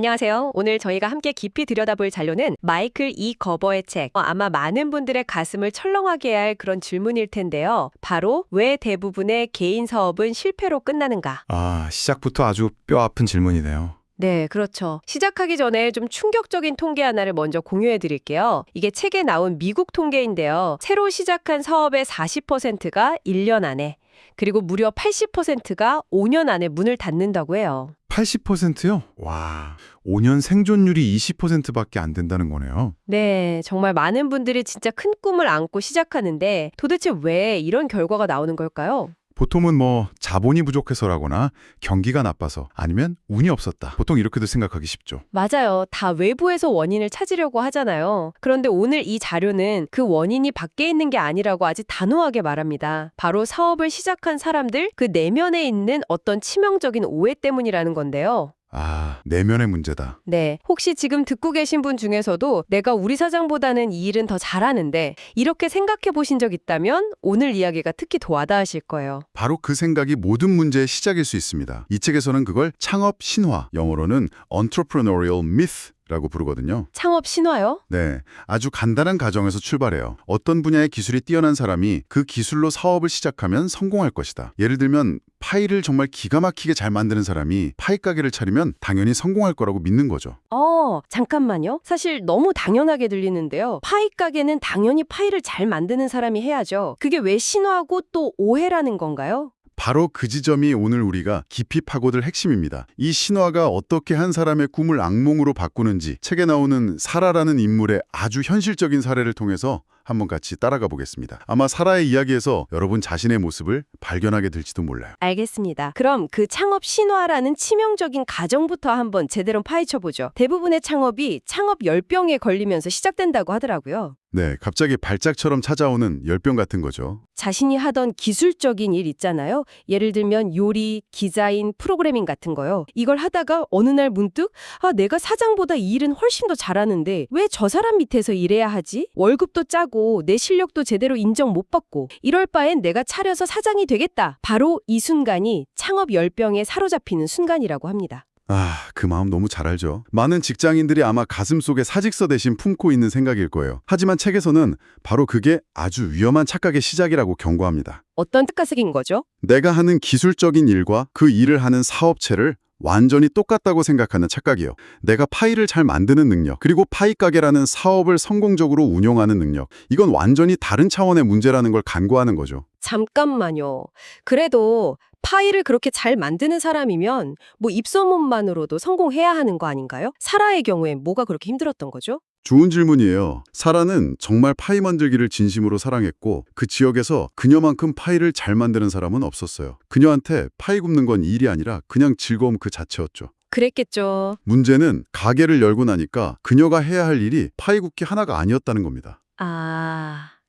안녕하세요. 오늘 저희가 함께 깊이 들여다볼 잔료는 마이클 이 거버의 책. 아마 많은 분들의 가슴을 철렁하게 할 그런 질문일 텐데요. 바로 왜 대부분의 개인 사업은 실패로 끝나는가? 시작부터 아주 뼈아픈 질문이네요. 네, 그렇죠. 시작하기 전에 좀 충격적인 통계 하나를 먼저 공유해 드릴게요. 이게 책에 나온 미국 통계인데요. 새로 시작한 사업의 40%가 1년 안에, 그리고 무려 80%가 5년 안에 문을 닫는다고 해요. 80%요? 와, 5년 생존율이 20%밖에 안 된다는 거네요. 네, 정말 많은 분들이 진짜 큰 꿈을 안고 시작하는데 도대체 왜 이런 결과가 나오는 걸까요? 보통은 자본이 부족해서라거나 경기가 나빠서 아니면 운이 없었다. 보통 이렇게도 생각하기 쉽죠. 맞아요. 다 외부에서 원인을 찾으려고 하잖아요. 그런데 오늘 이 자료는 그 원인이 밖에 있는 게 아니라고 아주 단호하게 말합니다. 바로 사업을 시작한 사람들, 그 내면에 있는 어떤 치명적인 오해 때문이라는 건데요. 내면의 문제다. 네, 혹시 지금 듣고 계신 분 중에서도 내가 우리 사장보다는 이 일은 더 잘하는데 이렇게 생각해 보신 적 있다면 오늘 이야기가 특히 더 와닿으실 거예요. 바로 그 생각이 모든 문제의 시작일 수 있습니다. 이 책에서는 그걸 창업 신화, 영어로는 entrepreneurial myth 라고 부르거든요. 창업 신화요? 네, 아주 간단한 가정에서 출발해요. 어떤 분야의 기술이 뛰어난 사람이 그 기술로 사업을 시작하면 성공할 것이다. 예를 들면 파이를 정말 기가 막히게 잘 만드는 사람이 파이 가게를 차리면 당연히 성공할 거라고 믿는 거죠. 잠깐만요. 사실 너무 당연하게 들리는데요. 파이 가게는 당연히 파이를 잘 만드는 사람이 해야죠. 그게 왜 신화고 또 오해라는 건가요? 바로 그 지점이 오늘 우리가 깊이 파고들 핵심입니다. 이 신화가 어떻게 한 사람의 꿈을 악몽으로 바꾸는지 책에 나오는 사라라는 인물의 아주 현실적인 사례를 통해서 한번 같이 따라가 보겠습니다. 아마 사라의 이야기에서 여러분 자신의 모습을 발견하게 될지도 몰라요. 알겠습니다. 그럼 그 창업 신화라는 치명적인 가정부터 한번 제대로 파헤쳐보죠. 대부분의 창업이 창업 열병에 걸리면서 시작된다고 하더라고요. 네, 갑자기 발작처럼 찾아오는 열병 같은 거죠. 자신이 하던 기술적인 일 있잖아요. 예를 들면 요리, 디자인, 프로그래밍 같은 거요. 이걸 하다가 어느 날 문득 내가 사장보다 이 일은 훨씬 더 잘하는데 왜 저 사람 밑에서 일해야 하지? 월급도 짜고 내 실력도 제대로 인정 못 받고 이럴 바엔 내가 차려서 사장이 되겠다. 바로 이 순간이 창업 열병에 사로잡히는 순간이라고 합니다. 그 마음 너무 잘 알죠. 많은 직장인들이 아마 가슴속에 사직서 대신 품고 있는 생각일 거예요. 하지만 책에서는 바로 그게 아주 위험한 착각의 시작이라고 경고합니다. 어떤 뜻가색인 거죠? 내가 하는 기술적인 일과 그 일을 하는 사업체를 완전히 똑같다고 생각하는 착각이요. 내가 파이를 잘 만드는 능력, 그리고 파이 가게라는 사업을 성공적으로 운영하는 능력, 이건 완전히 다른 차원의 문제라는 걸 간과하는 거죠. 잠깐만요. 그래도 파이를 그렇게 잘 만드는 사람이면 입소문만으로도 성공해야 하는 거 아닌가요? 사라의 경우엔 뭐가 그렇게 힘들었던 거죠? 좋은 질문이에요. 사라는 정말 파이 만들기를 진심으로 사랑했고 그 지역에서 그녀만큼 파이를 잘 만드는 사람은 없었어요. 그녀한테 파이 굽는 건 일이 아니라 그냥 즐거움 그 자체였죠. 그랬겠죠. 문제는 가게를 열고 나니까 그녀가 해야 할 일이 파이 굽기 하나가 아니었다는 겁니다.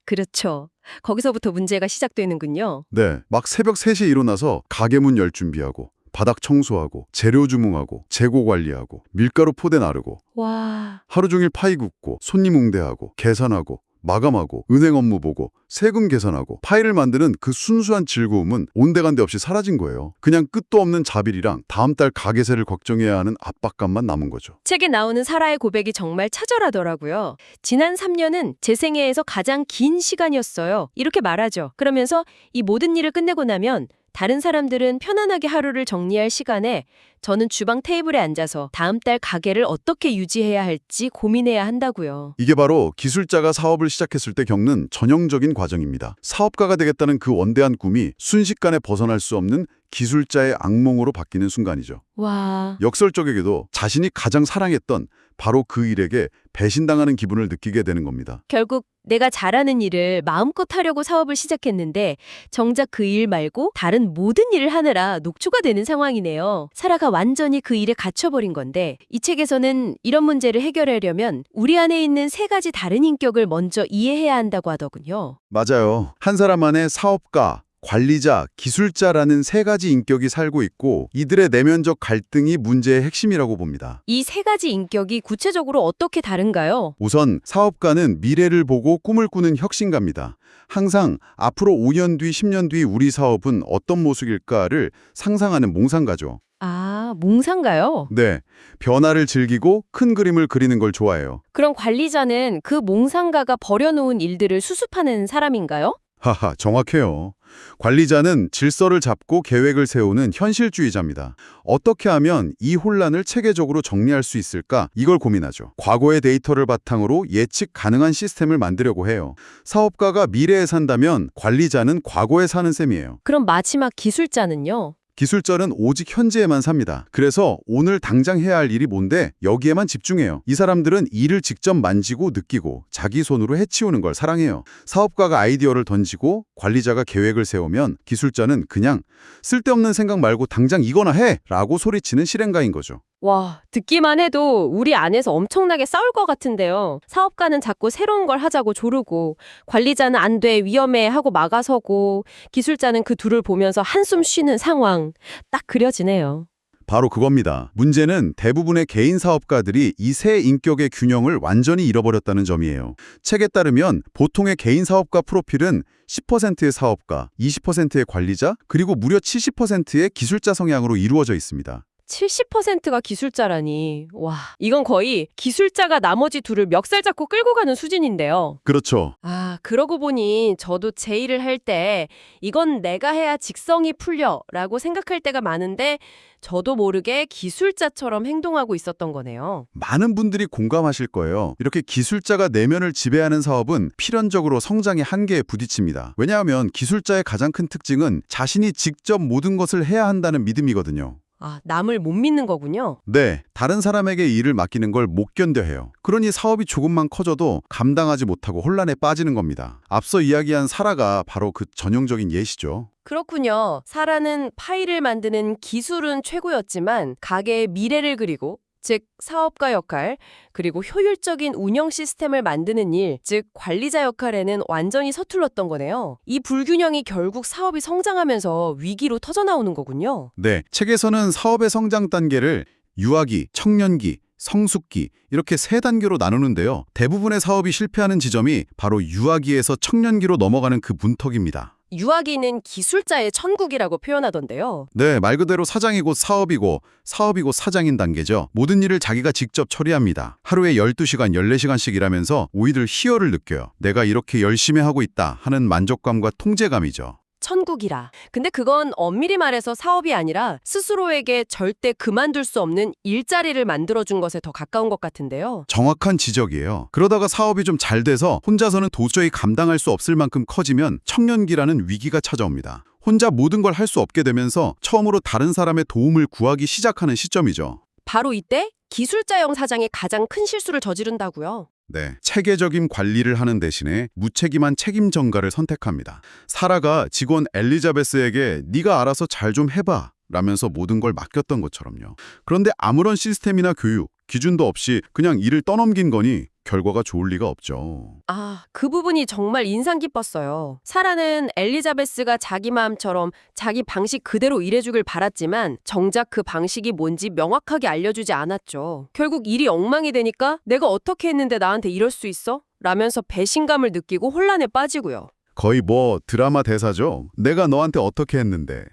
그렇죠. 거기서부터 문제가 시작되는군요. 네, 막 새벽 3시에 일어나서 가게 문 열 준비하고 바닥 청소하고 재료 주문하고 재고 관리하고 밀가루 포대 나르고 와, 하루 종일 파이 굽고 손님 응대하고 계산하고 마감하고 은행 업무 보고 세금 계산하고 파이를 만드는 그 순수한 즐거움은 온데간데 없이 사라진 거예요. 그냥 끝도 없는 자비리랑 다음 달 가게세를 걱정해야 하는 압박감만 남은 거죠. 책에 나오는 사라의 고백이 정말 처절하더라고요. 지난 3년은 제 생애에서 가장 긴 시간이었어요. 이렇게 말하죠. 그러면서 이 모든 일을 끝내고 나면 다른 사람들은 편안하게 하루를 정리할 시간에 저는 주방 테이블에 앉아서 다음 달 가게를 어떻게 유지해야 할지 고민해야 한다고요. 이게 바로 기술자가 사업을 시작했을 때 겪는 전형적인 과정입니다. 사업가가 되겠다는 그 원대한 꿈이 순식간에 벗어날 수 없는 기술자의 악몽으로 바뀌는 순간이죠. 와, 역설적이게도 자신이 가장 사랑했던 바로 그 일에게 배신당하는 기분을 느끼게 되는 겁니다. 결국 내가 잘하는 일을 마음껏 하려고 사업을 시작했는데 정작 그 일 말고 다른 모든 일을 하느라 녹초가 되는 상황이네요. 사라가 완전히 그 일에 갇혀버린 건데 이 책에서는 이런 문제를 해결하려면 우리 안에 있는 3가지 다른 인격을 먼저 이해해야 한다고 하더군요. 맞아요. 한 사람 안에 사업가, 관리자, 기술자라는 세 가지 인격이 살고 있고 이들의 내면적 갈등이 문제의 핵심이라고 봅니다. 이 세 가지 인격이 구체적으로 어떻게 다른가요? 우선 사업가는 미래를 보고 꿈을 꾸는 혁신가입니다. 항상 앞으로 5년 뒤, 10년 뒤 우리 사업은 어떤 모습일까를 상상하는 몽상가죠. 아, 몽상가요? 네, 변화를 즐기고 큰 그림을 그리는 걸 좋아해요. 그럼 관리자는 그 몽상가가 버려놓은 일들을 수습하는 사람인가요? 하하, 정확해요. 관리자는 질서를 잡고 계획을 세우는 현실주의자입니다. 어떻게 하면 이 혼란을 체계적으로 정리할 수 있을까? 이걸 고민하죠. 과거의 데이터를 바탕으로 예측 가능한 시스템을 만들려고 해요. 사업가가 미래에 산다면 관리자는 과거에 사는 셈이에요. 그럼 마지막 기술자는요? 기술자는 오직 현재에만 삽니다. 그래서 오늘 당장 해야 할 일이 뭔데 여기에만 집중해요. 이 사람들은 일을 직접 만지고 느끼고 자기 손으로 해치우는 걸 사랑해요. 사업가가 아이디어를 던지고 관리자가 계획을 세우면 기술자는 그냥 쓸데없는 생각 말고 당장 이거나 해! 라고 소리치는 실행가인 거죠. 와, 듣기만 해도 우리 안에서 엄청나게 싸울 것 같은데요. 사업가는 자꾸 새로운 걸 하자고 조르고, 관리자는 안 돼, 위험해 하고 막아서고, 기술자는 그 둘을 보면서 한숨 쉬는 상황. 딱 그려지네요. 바로 그겁니다. 문제는 대부분의 개인 사업가들이 이 세 인격의 균형을 완전히 잃어버렸다는 점이에요. 책에 따르면 보통의 개인 사업가 프로필은 10%의 사업가, 20%의 관리자, 그리고 무려 70%의 기술자 성향으로 이루어져 있습니다. 70%가 기술자라니. 와, 이건 거의 기술자가 나머지 둘을 멱살 잡고 끌고 가는 수준인데요. 그렇죠. 아, 그러고 보니 저도 제 일을 할 때 이건 내가 해야 직성이 풀려 라고 생각할 때가 많은데 저도 모르게 기술자처럼 행동하고 있었던 거네요. 많은 분들이 공감하실 거예요. 이렇게 기술자가 내면을 지배하는 사업은 필연적으로 성장의 한계에 부딪힙니다. 왜냐하면 기술자의 가장 큰 특징은 자신이 직접 모든 것을 해야 한다는 믿음이거든요. 아, 남을 못 믿는 거군요. 네, 다른 사람에게 일을 맡기는 걸 못 견뎌해요. 그러니 사업이 조금만 커져도 감당하지 못하고 혼란에 빠지는 겁니다. 앞서 이야기한 사라가 바로 그 전형적인 예시죠. 그렇군요. 사라는 파일을 만드는 기술은 최고였지만 가게의 미래를 그리고 즉 사업가 역할, 그리고 효율적인 운영 시스템을 만드는 일, 즉 관리자 역할에는 완전히 서툴렀던 거네요. 이 불균형이 결국 사업이 성장하면서 위기로 터져나오는 거군요. 네, 책에서는 사업의 성장 단계를 유아기, 청년기, 성숙기 이렇게 세 단계로 나누는데요. 대부분의 사업이 실패하는 지점이 바로 유아기에서 청년기로 넘어가는 그 문턱입니다. 유아기는 기술자의 천국이라고 표현하던데요. 네, 말 그대로 사장이 곧 사업이고 사업이 곧 사장인 단계죠. 모든 일을 자기가 직접 처리합니다. 하루에 12시간, 14시간씩 일하면서 오히려 희열을 느껴요. 내가 이렇게 열심히 하고 있다 하는 만족감과 통제감이죠. 천국이라. 근데 그건 엄밀히 말해서 사업이 아니라 스스로에게 절대 그만둘 수 없는 일자리를 만들어준 것에 더 가까운 것 같은데요. 정확한 지적이에요. 그러다가 사업이 좀 잘 돼서 혼자서는 도저히 감당할 수 없을 만큼 커지면 청년기라는 위기가 찾아옵니다. 혼자 모든 걸 할 수 없게 되면서 처음으로 다른 사람의 도움을 구하기 시작하는 시점이죠. 바로 이때 기술자형 사장이 가장 큰 실수를 저지른다고요. 네, 체계적인 관리를 하는 대신에 무책임한 책임 전가를 선택합니다. 사라가 직원 엘리자베스에게 네가 알아서 잘 좀 해봐 라면서 모든 걸 맡겼던 것처럼요. 그런데 아무런 시스템이나 교육, 기준도 없이 그냥 일을 떠넘긴 거니 결과가 좋을 리가 없죠. 아, 그 부분이 정말 인상 깊었어요. 사라는 엘리자베스가 자기 마음처럼 자기 방식 그대로 일해주길 바랐지만 정작 그 방식이 뭔지 명확하게 알려주지 않았죠. 결국 일이 엉망이 되니까 내가 어떻게 했는데 나한테 이럴 수 있어? 라면서 배신감을 느끼고 혼란에 빠지고요. 거의 뭐 드라마 대사죠. 내가 너한테 어떻게 했는데.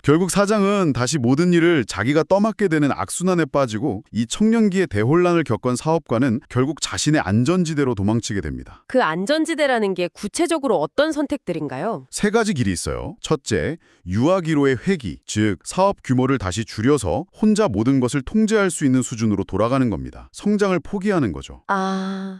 결국 사장은 다시 모든 일을 자기가 떠맡게 되는 악순환에 빠지고 이 청년기의 대혼란을 겪은 사업가는 결국 자신의 안전지대로 도망치게 됩니다. 그 안전지대라는 게 구체적으로 어떤 선택들인가요? 세 가지 길이 있어요. 첫째, 유아기로의 회귀, 즉 사업 규모를 다시 줄여서 혼자 모든 것을 통제할 수 있는 수준으로 돌아가는 겁니다. 성장을 포기하는 거죠.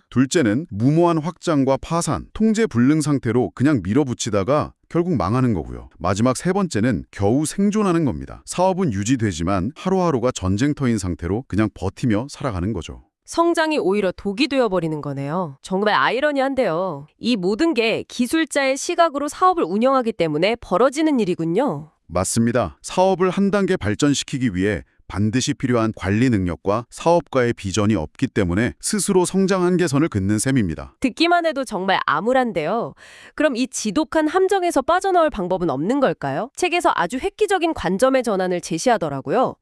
둘째는 무모한 확장과 파산, 통제 불능 상태로 그냥 밀어붙이다가 결국 망하는 거고요. 마지막 세 번째는 겨우 생존하는 겁니다. 사업은 유지되지만 하루하루가 전쟁터인 상태로 그냥 버티며 살아가는 거죠. 성장이 오히려 독이 되어버리는 거네요. 정말 아이러니한데요. 이 모든 게 기술자의 시각으로 사업을 운영하기 때문에 벌어지는 일이군요. 맞습니다. 사업을 한 단계 발전시키기 위해 반드시 필요한 관리 능력과 사업가의 비전이 없기 때문에 스스로 성장 한계선을 긋는 셈입니다. 듣기만 해도 정말 암울한데요. 그럼 이 지독한 함정에서 빠져나올 방법은 없는 걸까요? 책에서 아주 획기적인 관점의 전환을 제시하더라고요.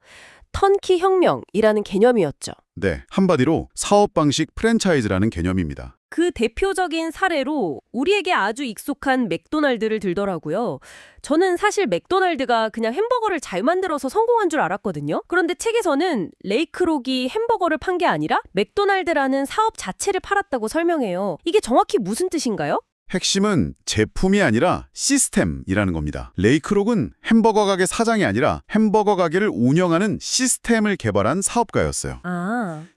턴키 혁명이라는 개념이었죠. 네, 한마디로 사업 방식 프랜차이즈라는 개념입니다. 그 대표적인 사례로 우리에게 아주 익숙한 맥도날드를 들더라고요. 저는 사실 맥도날드가 그냥 햄버거를 잘 만들어서 성공한 줄 알았거든요. 그런데 책에서는 레이크록이 햄버거를 판 게 아니라 맥도날드라는 사업 자체를 팔았다고 설명해요. 이게 정확히 무슨 뜻인가요? 핵심은 제품이 아니라 시스템이라는 겁니다. 레이크록은 햄버거 가게 사장이 아니라 햄버거 가게를 운영하는 시스템을 개발한 사업가였어요.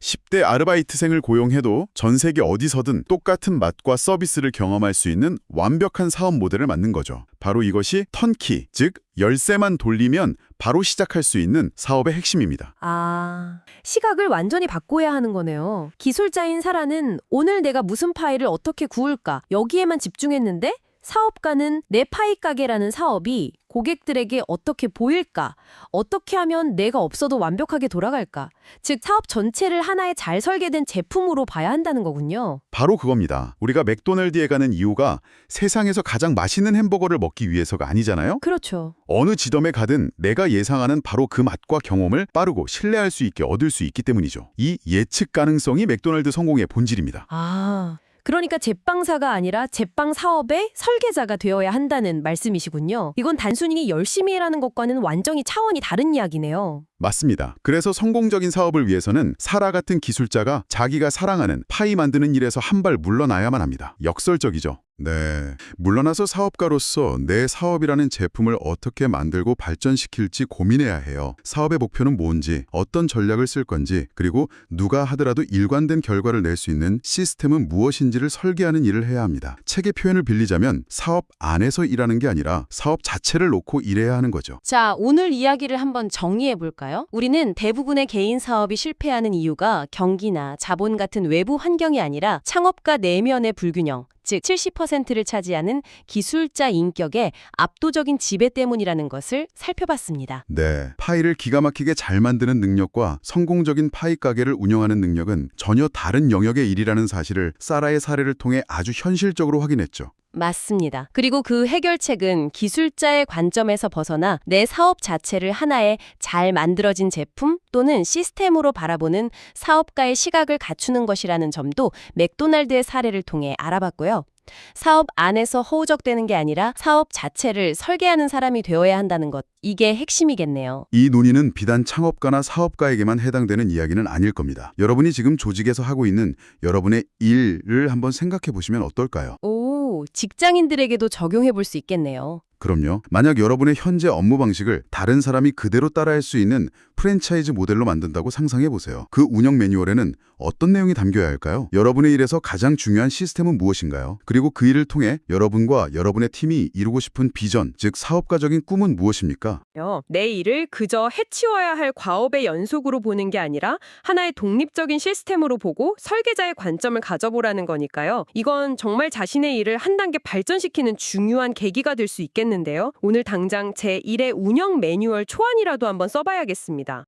10대 아르바이트생을 고용해도 전 세계 어디서든 똑같은 맛과 서비스를 경험할 수 있는 완벽한 사업 모델을 만든 거죠. 바로 이것이 턴키, 즉 열쇠만 돌리면 바로 시작할 수 있는 사업의 핵심입니다. 시각을 완전히 바꿔야 하는 거네요. 기술자인 사라는 오늘 내가 무슨 파일을 어떻게 구울까 여기에만 집중했는데 사업가는 내 파이 가게라는 사업이 고객들에게 어떻게 보일까? 어떻게 하면 내가 없어도 완벽하게 돌아갈까? 즉 사업 전체를 하나의 잘 설계된 제품으로 봐야 한다는 거군요. 바로 그겁니다. 우리가 맥도날드에 가는 이유가 세상에서 가장 맛있는 햄버거를 먹기 위해서가 아니잖아요? 그렇죠. 어느 지점에 가든 내가 예상하는 바로 그 맛과 경험을 빠르고 신뢰할 수 있게 얻을 수 있기 때문이죠. 이 예측 가능성이 맥도날드 성공의 본질입니다. 그러니까 제빵사가 아니라 제빵 사업의 설계자가 되어야 한다는 말씀이시군요. 이건 단순히 열심히 일하는 것과는 완전히 차원이 다른 이야기네요. 맞습니다. 그래서 성공적인 사업을 위해서는 사라 같은 기술자가 자기가 사랑하는 파이 만드는 일에서 한 발 물러나야만 합니다. 역설적이죠. 네. 물러나서 사업가로서 내 사업이라는 제품을 어떻게 만들고 발전시킬지 고민해야 해요. 사업의 목표는 뭔지, 어떤 전략을 쓸 건지, 그리고 누가 하더라도 일관된 결과를 낼 수 있는 시스템은 무엇인지를 설계하는 일을 해야 합니다. 책의 표현을 빌리자면 사업 안에서 일하는 게 아니라 사업 자체를 놓고 일해야 하는 거죠. 자, 오늘 이야기를 한번 정리해 볼까요? 우리는 대부분의 개인 사업이 실패하는 이유가 경기나 자본 같은 외부 환경이 아니라 창업가 내면의 불균형, 즉 70%를 차지하는 기술자 인격의 압도적인 지배 때문이라는 것을 살펴봤습니다. 네, 파이를 기가 막히게 잘 만드는 능력과 성공적인 파이 가게를 운영하는 능력은 전혀 다른 영역의 일이라는 사실을 사라의 사례를 통해 아주 현실적으로 확인했죠. 맞습니다. 그리고 그 해결책은 기술자의 관점에서 벗어나 내 사업 자체를 하나의 잘 만들어진 제품 또는 시스템으로 바라보는 사업가의 시각을 갖추는 것이라는 점도 맥도날드의 사례를 통해 알아봤고요. 사업 안에서 허우적대는 게 아니라 사업 자체를 설계하는 사람이 되어야 한다는 것, 이게 핵심이겠네요. 이 논의는 비단 창업가나 사업가에게만 해당되는 이야기는 아닐 겁니다. 여러분이 지금 조직에서 하고 있는 여러분의 일을 한번 생각해 보시면 어떨까요? 직장인들에게도 적용해 볼 수 있겠네요. 그럼요. 만약 여러분의 현재 업무 방식을 다른 사람이 그대로 따라할 수 있는 프랜차이즈 모델로 만든다고 상상해 보세요. 그 운영 매뉴얼에는 어떤 내용이 담겨야 할까요? 여러분의 일에서 가장 중요한 시스템은 무엇인가요? 그리고 그 일을 통해 여러분과 여러분의 팀이 이루고 싶은 비전, 즉 사업가적인 꿈은 무엇입니까? 내 일을 그저 해치워야 할 과업의 연속으로 보는 게 아니라 하나의 독립적인 시스템으로 보고 설계자의 관점을 가져보라는 거니까요. 이건 정말 자신의 일을 한 단계 발전시키는 중요한 계기가 될 수 있겠는데요. 오늘 당장 제 1의 운영 매뉴얼 초안이라도 한번 써봐야겠습니다.